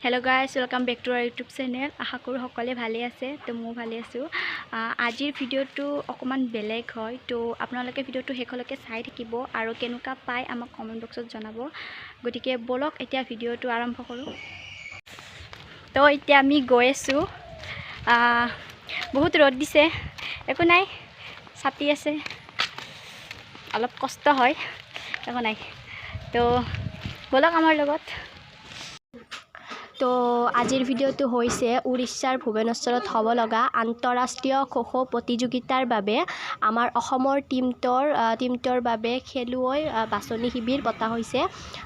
hello guys welcome back to our YouTube channel आशा करूँ सकले भाले आछे तो मैं भाले आछो आजिर भिडिओটো अकमान बेलेग है तो आपनालोके भिडिओটো शेषলৈকে চাই থাকিব আৰু কেনেকুৱা পায় আমাক কমেন্ট বক্সত জনাব গতিকে বলক এতিয়া भिडिओটো আৰম্ভ কৰো তো এতিয়া আমি গৈ আছো বহুত ৰদ দিছে একো নাই ছাতি আছে অলপ কষ্ট হয় একো নাই তো বলক আমাৰ লগত तो आजिर भिडिओটো হৈছে উৰিষ্যাৰ ভুৱনেশ্বৰত হ'ব লগা আন্তঃৰাষ্ট্ৰীয় খো-খো প্ৰতিযোগিতাৰ বাবে আমাৰ অসমৰ টিমটোৰ বাবে খেলুৱৈ বাছনি শিবিৰ পতা হৈছে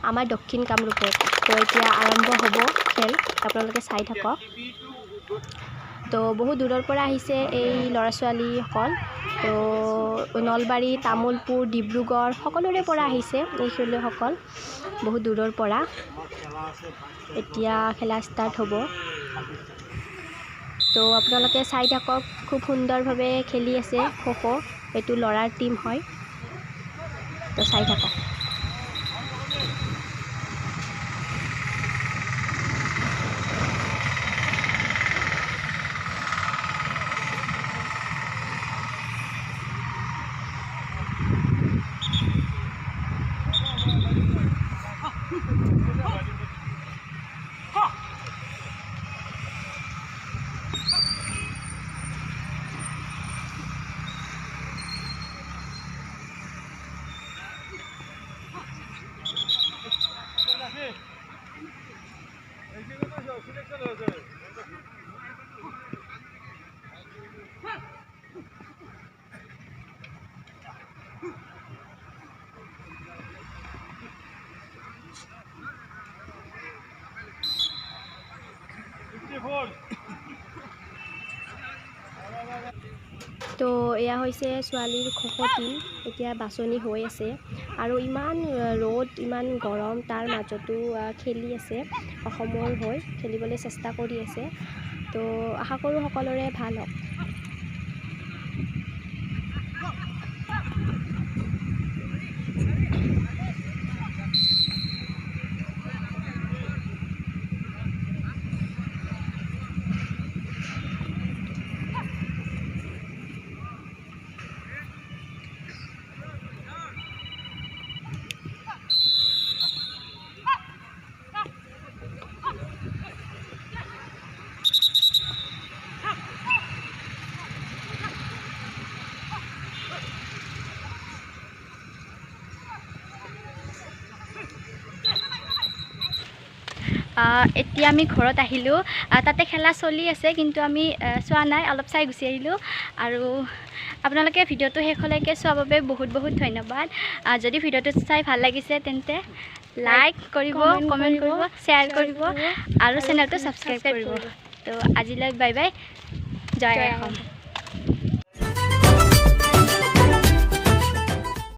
আমাৰ দক্ষিণ কামৰূপত তো এতিয়া আৰম্ভ হ'ব খেল আপোনালোকে চাই থাকক তো বহু দূৰৰ পৰা আহিছে এই ল'ৰা ছোৱালীসকল তো নলবাৰী তামুলপুৰ ডিব্ৰুগড় সকলোৰে পৰা আহিছে এই খেলুৱৈসকল বহু দূৰৰ পৰা এতিয়া খেলা স্টাৰ্ট হ'ব তো আপোনালোকে চাই থাকক খুব সুন্দৰভাৱে খেলি আছে খো-খো এটো লৰাৰ টিম হয় তো চাই থাকক তো এয়া হৈছে ছোৱালীৰ খো-খো টিম এতিয়া বাছনি হৈ আছে আৰু ইমান ৰ'দ ইমান গৰম তাৰ মাজতো খেলি আছে অসমৰ হৈ খেলিবলৈ চেষ্টা কৰি আছে তো আশা কৰোঁ সকলোৰে ভাল হওক এতিয়া আমি ঘৰত আহিলো তাতে খেলা চলি আছে কিন্তু আমি চোৱা নাই অলপ চাই গুছি আহিলো আৰু আপোনালোকে ভিডিওটো শেষলৈকে চোৱাৰ বাবে বহুত বহুত ধন্যবাদ যদি ভিডিওটো চাই ভাল লাগিছে তেন্তে লাইক কৰিব কমেন্ট কৰিব শেয়াৰ কৰিব আৰু চেনেলটো সাবস্ক্ৰাইব কৰিব তো আজিলৈ বাই বাই জয় অসম